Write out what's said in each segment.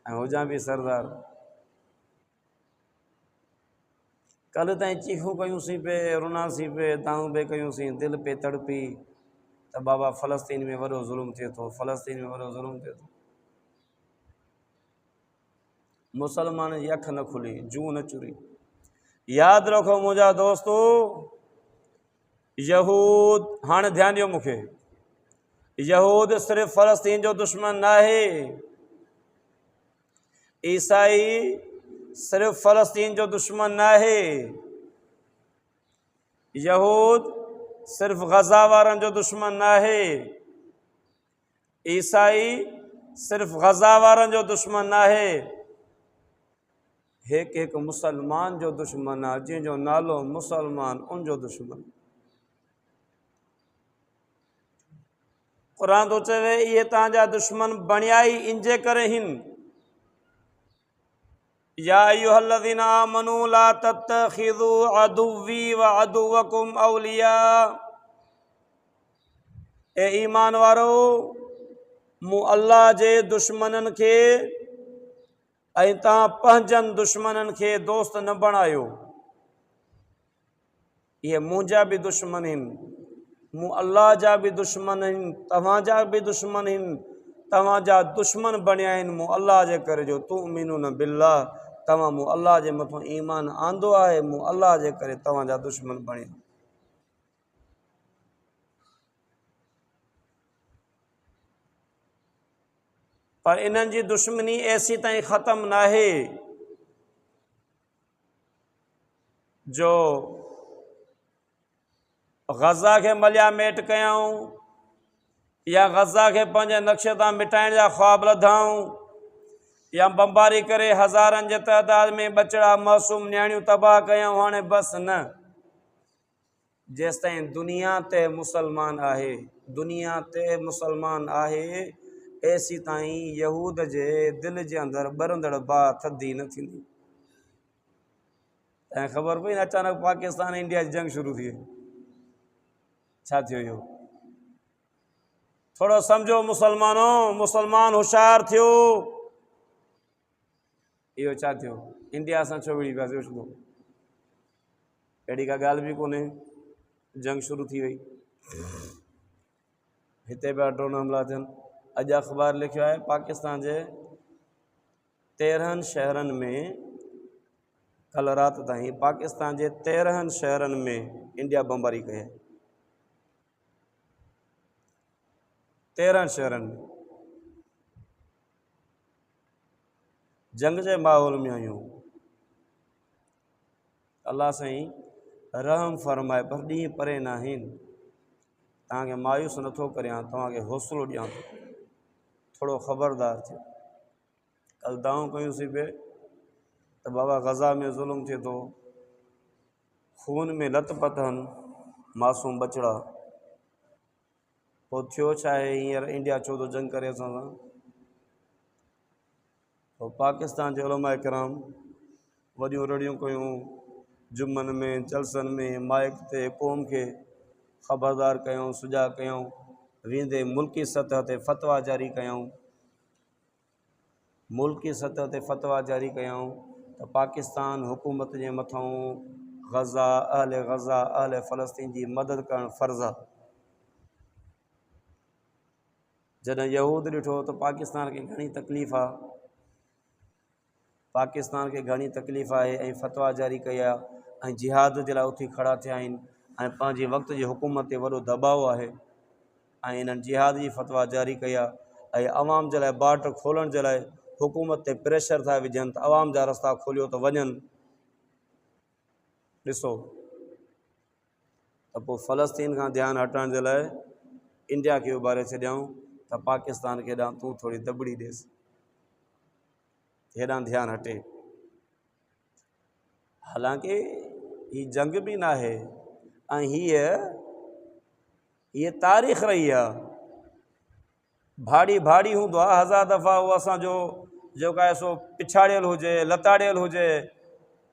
ऐं हुजां बि सरदार। कल ताईं चीखूं कयूंसीं पे, रुनासीं पे, दाऊं पे कयूंसीं, दिलि पे तड़पी त बाबा फ़लस्तीन में वॾो ज़ुल्म थिए थो, फ़लस्तीन में वॾो ज़ुल्म थिए थो। मुसलमान जी अखि न खुली, जूं न चुरी। यादि रखो मुंहिंजा दोस्तो, यहूद, हाणे ध्यानु ॾियो मूंखे, यहूद सिर्फ़ु फ़लस्तीन जो दुश्मन न आहे, ईसाई सिर्फ़ु फ़लस्तीन जो दुश्मन न आहे, यहूद सिर्फ़ु गज़ा वारनि जो दुश्मन न आहे, ईसाई सिर्फ़ु गज़ा वारनि जो दुश्मन न आहे, हिकु हिकु मुसलमान जो दुश्मन आहे, जंहिंजो नालो मुसलमान, उन जो दुश्मन। क़ुर थो चवे इहे तव्हांजा दुश्मन बणिया ई इंजे करे हिन। या अय्युहल्लज़ीना आमनू ला तत्तखिज़ू अदुव्वी व अदुव्वकुम औलिया, ए ईमान वारो, मूं अल्लाह जे दुश्मननि खे ऐं तव्हां पंहिंजनि दुश्मननि खे दोस्त न बणायो। इहे मुंहिंजा बि दुश्मन आहिनि, मूं अल्लाह जा बि दुश्मन आहिनि, तव्हांजा बि दुश्मन आहिनि, तव्हांजा दुश्मन बणिया आहिनि मूं अल्लाह जे करे जो तुमिनून बिल्लाह, तव्हां मूं अल्लाह जे मथां ईमान आंदो आहे, मूं अल्लाह जे करे तव्हांजा दुश्मन बणिया। पर इन्हनि जी दुश्मनी ऐसी ताईं ख़तमु न आहे जो गज़ा खे मलिया मेट कयऊं या गज़ा खे पंहिंजे नक्शे तां मिटाइण जा ख़्वाब लधाऊं या बमबारी करे हज़ारनि जे तइदाद में बचड़ा मासूम नियाणियूं तबाह कयऊं। हाणे बसि न, जेसिताईं दुनिया ते मुसलमान आहे, दुनिया ते मुसलमान आहे, ऐसी ताईं यहूद जे दिलि जे अंदरि ॿरंदड़ बाहि थधी न थींदी। ऐं ख़बर पई न, अचानक पाकिस्तान इंडिया जी जंग शुरू थी वई। छा थियो इहो? थोरो सम्झो मुसलमानो, मुसलमान होशियारु थियो। इहो छा थियो? इंडिया सां छो विड़ी पियासीं? छो अहिड़ी का ॻाल्हि बि कोन्हे, जंग शुरू थी वई, हिते पिया ड्रोन हमला थियनि। अॼु अख़बार लिखियो आहे पाकिस्तान जे 13 शहरनि में, कल राति ताईं पाकिस्तान जे 13 शहरनि में इंडिया बमबारी कई आहे। 13 शहरनि में जंग जे माहौल में आहियूं। अल्लाह साईं रहम फरमाए, पर ॾींहं परे न आहिनि। तव्हांखे मायूस नथो करियां, तव्हांखे हौसलो ॾियां थो, थोरो ख़बरदार थियो। कल दाऊं कयूंसीं पे त बाबा गज़ा में ज़ुल्म थिए थो, खून में लथपथ आहिनि मासूम बचड़ा। पोइ थियो छा आहे? हींअर इंडिया छो थो जंग करे असां सां? पोइ पाकिस्तान जे उलमा किराम वॾियूं रड़ियूं कयूं, जुमनि में, जलसनि में, माइक ते क़ौम खे ख़बरदार कयूं, सुॼा कयूं, वेंदे मुल्की सतह ते फ़तवा जारी कयूं, मुल्की सतह ते फ़तवा जारी कयूं त पाकिस्तान हुकूमत जे मथां गज़ा, अहले फ़लस्तीन जी मदद करणु फ़र्ज़ु आहे। जॾहिं यहूद ॾिठो त पाकिस्तान खे घणी तकलीफ़ आहे, पाकिस्तान खे घणी तकलीफ़ आहे, ऐं फ़तवा जारी कई आहे ऐं जिहाद जे लाइ उथी खड़ा थिया आहिनि, ऐं पंहिंजे वक़्त जी हुकूमत ते वॾो दबाव आहे, ऐं इन्हनि जिहाद जी फ़तवा जारी कई आहे, ऐं अवाम जे लाइ बार्डर खोलण जे लाइ हुकूमत ते प्रेशर था विझनि त अवाम जा रस्ता खोलियो त वञनि। ॾिसो त पोइ फ़लस्तीन खां ध्यानु हटाइण जे लाइ इंडिया खे उभारे छॾियऊं त पाकिस्तान खे ॾांहुं तूं थोरी दॿड़ी ॾेसि, हेॾां ध्यानु हटे। हालांकि ही जंग बि न आहे, ऐं हीअ तारीख़ रही आहे। भाड़ी भाड़ी हूंदो आहे, हज़ार दफ़ा उहो असांजो जेको आहे सो पिछाड़ियल हुजे, लताड़ियल हुजे,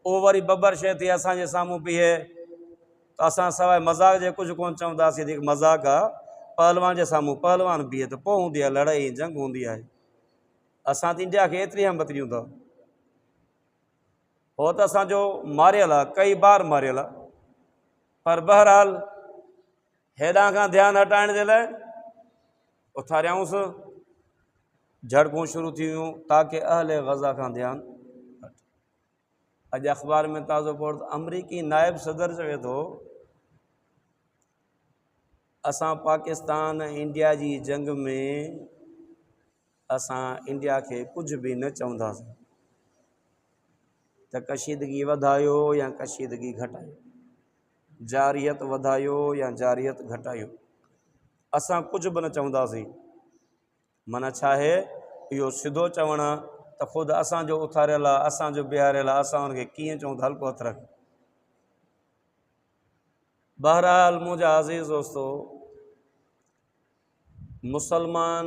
उहो वरी बबर शइ थी असांजे साम्हूं बीहे त असां सवाइ मज़ाक जे कुझु कोन चवंदासीं त मज़ाक आहे। पहलवान जे साम्हूं पहलवान बीहे त पोइ हूंदी आहे लड़ाई, जंग हूंदी आहे। असां त इंडिया खे एतिरी अहमियत ॾियूं था, हो त असांजो मारियल आहे, कई बार मारियल आहे, पर बहरहाल हेॾां खां ध्यानु हटाइण जे लाइ उथारियाऊंसि, झड़पूं शुरू थी वियूं ताकी अहले ग़ज़ा खां ध्यानु हटे। अॼु अख़बार में ताज़ो पढ़ो त अमरीकी नाइब सदर चवे थो असां पाकिस्तान इंडिया जी जंग में असां इंडिया खे कुझु बि न चवंदासीं त कशीदगी वधायो या कशीदगी घटायो, जारियत वधायो या जारियत घटायो, असां कुझु बि न चवंदासीं। माना छा आहे, इहो सिधो चवणु त ख़ुदि असांजो उथारियल आहे, असांजो बीहारियल आहे, असां हुनखे कीअं चऊं त हल्को हथु रख। बहरहाल मुंहिंजा अज़ीज़ दोस्तो, मुसलमान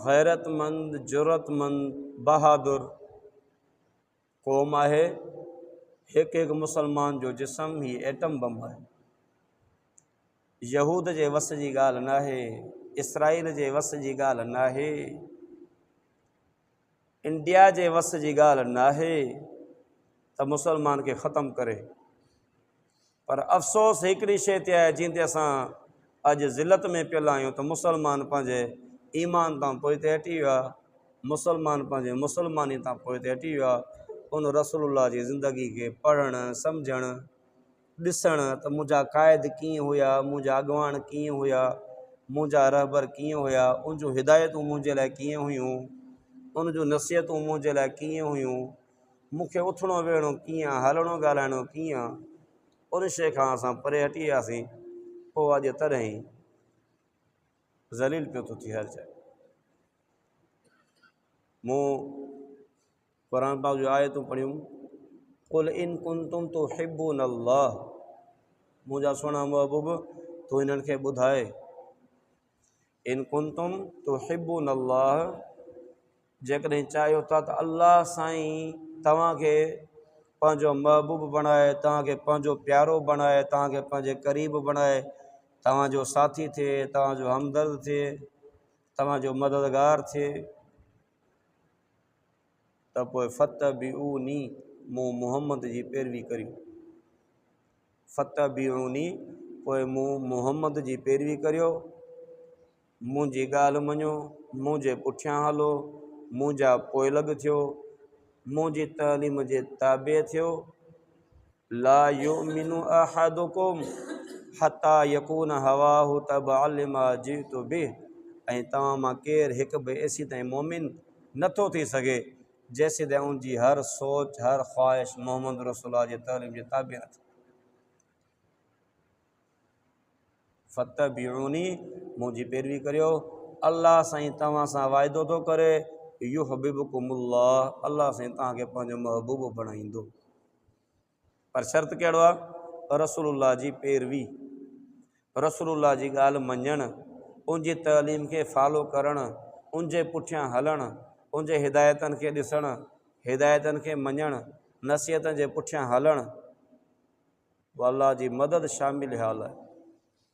गैरतमंद, जुरतमंद, बहादुर क़ौम आहे। हिकु हिकु मुसलमान जो जिस्म ही एटम बम आहे। यहूद जे वस जी ॻाल्हि न आहे, इसराइल जे वस जी ॻाल्हि न आहे, इंडिया जे वस जी ॻाल्हि न आहे त मुसलमान खे ख़तमु करे। पर अफ़सोस हिकिड़ी शइ ते आहे जिन ते असां अॼु ज़िलत में पियल आहियूं त मुसलमान पंहिंजे ईमान तां पोइ ते हटी वियो आहे, मुसलमान पंहिंजे मुसलमानी तां पोइ ते हटी वियो आहे। उन रसूलुल्लाह जी ज़िंदगी खे पढ़णु, सम्झणु, ॾिसणु त मुंहिंजा क़ाइद कीअं हुया, मुंहिंजा अॻवान कीअं हुया, मुंहिंजा रहबर कीअं हुया, उन जूं हिदायतूं मुंहिंजे लाइ कीअं हुयूं, उन जूं नसीहतूं मुंहिंजे लाइ कीअं हुयूं, मूंखे उथणो वेहणो कीअं, हलणो ॻाल्हाइणो कीअं, उन शइ खां असां परे हटी वियासीं। पोइ अॼु तॾहिं ई ज़लील पियो थो थी हर जाइ। मूं क़ुर पाक जूं आयतूं पढ़ियूं, कुल इन कुंतुम तुहिब्बून अल्लाह, मुंहिंजा सुहिणा महबूब तूं हिननि खे ॿुधाए, इन कुंतुम तुहिब्बून अल्लाह, जेकॾहिं चाहियो था त अल्लाह साईं तव्हांखे पंहिंजो महबूब बणाए, तव्हांखे पंहिंजो प्यारो बणाए, तव्हांखे पंहिंजे क़रीब बणाए, तव्हांजो साथी थिए, तव्हांजो हमदर्द थिए, तव्हांजो मददगार थिए, त पोइ फतबिऊनी, मूं मुहम्मद जी पैरवी करियो। फतबिऊनी, पोइ मूं मुहम्मद जी पैरवी करियो, मुंहिंजी ॻाल्हि मञो, मुंहिंजे पुठियां हलो, मुंहिंजा पोइलॻ थियो, मुंहिंजी तालीम जे ताबे थियो। ला युमिनु अहदुकुम हता यकून हवाहु तबअन लिमा जिअतु बिह, ऐं तव्हां मां केरु हिकु बि एसी ताईं मोमिन नथो थी सघे जेसि ताईं उनजी हर सोच, हर ख़्वाहिश मोहम्मद रसूलुल्लाह जे तालीम जे ताबे न थिए। फतबिऊनी, मुंहिंजी पैरवी करियो, अल्लाह साईं तव्हां सां वाइदो थो करे, युहबिबकुमुल्लाह, अल्लाह साईं तव्हांखे पंहिंजो महबूब बणाईंदो। पर शर्त कहिड़ो आहे, रसूलुल्लाह जी पैरवी, रसूलुल्लाह जी ॻाल्हि मञणु, उनजी तालीम खे फॉलो करणु, उनजे पुठियां हलणु, उनजे हिदायतनि खे ॾिसणु, हिदायतनि खे मञणु, नसीहतनि जे पुठियां हलणु, उहा अल्लाह जी मदद शामिल हाल आहे।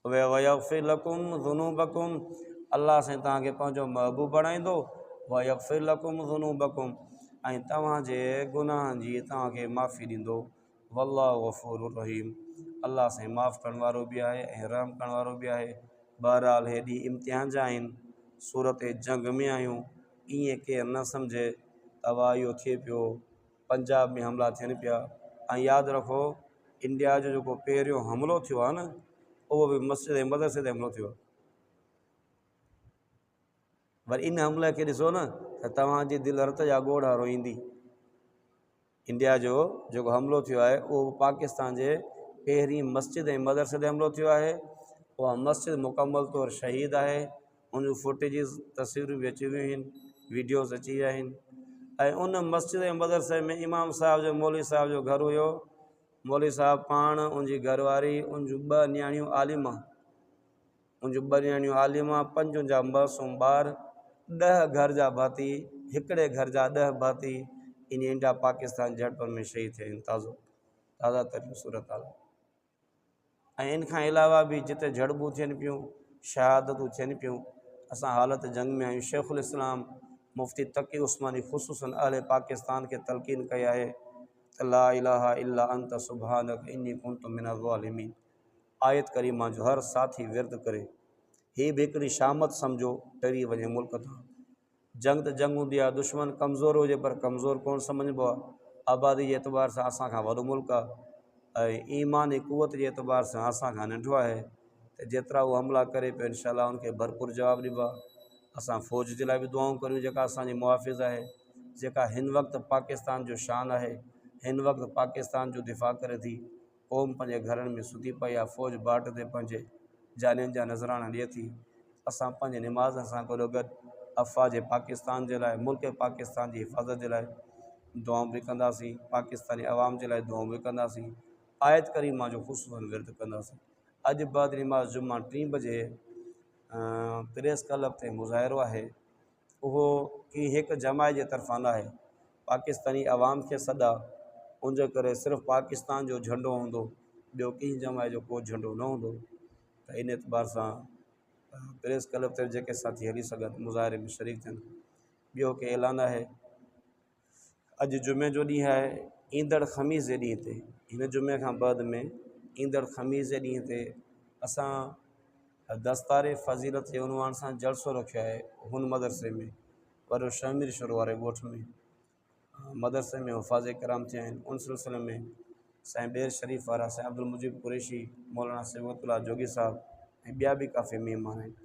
वयग़फिर लकुम ज़ुनूबकुम, अल्लाह साईं तव्हांखे पंहिंजो महबूब बणाईंदो। वयग़फिर लकुम ज़ुनूबकुम, ऐं तव्हांजे गुनाहनि जी तव्हांखे माफ़ी ॾींदो। वल्लाहु गफ़ूरुर रहीम, अल्लाह साईं माफ़ु करण वारो बि आहे ऐं रहम करण वारो बि आहे। बहरहाल हेॾी इम्तिहान जा आहिनि, सूरत जंग में आहियूं, ईअं केरु न सम्झे तवा इहो थिए पियो, पंजाब में हमला थियनि पिया। ऐं यादि रखो, इंडिया जो जेको पहिरियों हमिलो थियो आहे न, उहो बि मस्जिद ऐं मदरसे ते हमिलो थियो। वरी इन हमले खे ॾिसो न त तव्हांजी दिलि रत जा ॻोढ़ा रोईंदी। इंडिया जो जेको हमिलो थियो आहे उहो पाकिस्तान जे पहिरीं मस्जिद ऐं मदरसे ते हमिलो थियो आहे। उहा मस्जिद मुकमल तौरु शहीद आहे, उन जूं फुटेजिस तस्वीरूं बि अची वियूं आहिनि, वीडियोज़ अची विया आहिनि। ऐं उन मस्जिद ऐं मदरसे में इमाम साहिब जो, मौलवी साहिब जो घरु हुयो। मौलवी साहिब पाण, उनजी घरवारी, उन जूं 2 नियाणियूं आलिमा, उन जूं 2 नियाणियूं आलिमा, 5 जा मासूम ॿार, 10 घर जा भाती, हिकिड़े घर जा 10 भाती इन इंडिया पाकिस्तान झड़पनि में शहीद थिया आहिनि। ताज़ा तरीन सूरत हाल। ऐं इन खां अलावा बि जिते झड़पूं थियनि पियूं, शहादतूं थियनि पियूं, असां हालत जंग में आहियूं। शेखुल इस्लाम मुफ्ती तक़ी उस्मानी ख़ुसूसन अहले पाकिस्तान के तलक़ीन कया है त ला इलाहा इल्ला अंत सुब्हानक इन्नी कुन्तु मिनज़ ज़ालिमीन। आयत करीमा जो हर साथी विर्द करे। ही भी हिकिड़ी शामत सम्झो टरी वञे मुल्क तां। जंग त जंग हूंदी आहे, दुश्मन कमज़ोर हुजे पर कमज़ोर कोन सम्झिबो आहे। आबादी जे एतबार सां असां खां वॾो मुल्क आहे ऐं ईमानी कुवत जे एतबार सां असां खां नंढो आहे। त जेतिरा उहो हमला करे पियो इंशाअल्लाह उनखे भरपूर जवाबु ॾिबा। असां फ़ौज जे लाइ बि दुआऊं करियूं जेका असांजी मुहाफ़िज़ आहे, जेका हिन वक़्तु पाकिस्तान जो शान आहे, हिन वक़्तु पाकिस्तान जो दिफ़ा करे थी। क़ौम पंहिंजे घरनि में सुधी पई आहे, फ़ौज बाट ते पंहिंजे जानियुनि जा नज़राना ॾिए थी। असां पंहिंजे निमाज़ सां गॾोगॾु अफ़वाज पाकिस्तान जे लाइ, मुल्क पाकिस्तान जी हिफ़ाज़त जे लाइ दुआऊं बि कंदासीं, पाकिस्तानी अवाम जे लाइ दुआऊं बि कंदासीं। आयत करीमा जो ख़ुसूसन विर्द कंदासीं। अॼु बाद निमाज़ जुमा 3 बजे प्रेस क्लब ते मुज़ाहिरो आहे। उहो की हिकु जमायत जे तरफ़ां न आहे, पाकिस्तानी अवाम खे सॾा, उनजे करे सिर्फ़ु पाकिस्तान जो झंडो हूंदो, ॿियो कंहिं जमायत जो को झंडो न हूंदो। त इन एतबार सां प्रेस क्लब ते जेके साथी हली सघनि मुज़ाहिरे में शरीक थियनि। ॿियो के ऐलान आहे, अॼु जुमे जो ॾींहुं आहे, ईंदड़ ख़मीस जे ॾींहं ते, हिन जुमे खां बाद में ईंदड़ ख़मीस जे ॾींहं ते असां दस्तारे फ़ज़ीलत जे उनवान सां जलसो रखियो आहे हुन मदरसे में, पर शमीर शुरू वारे ॻोठ में मदरसे में हुफ़ाज़ कराम थिया आहिनि। उन सिलसिले में साईं बेर शरीफ़ वारा साईं अब्दुल मुजीब कुरैशी, मौलाना सिबतुल्लाह जोगी साहब ऐं ॿिया बि काफ़ी महिमान आहिनि।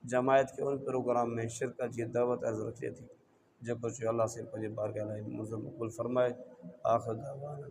जमायत खे उन प्रोग्राम में शिरकत जी दावत अर्ज़ु रखे थी। जेको चयो अल्लाह से पंहिंजे बारगाह लाइ मुंज़िल क़बूल फ़रमाए। आख़िर दावाना।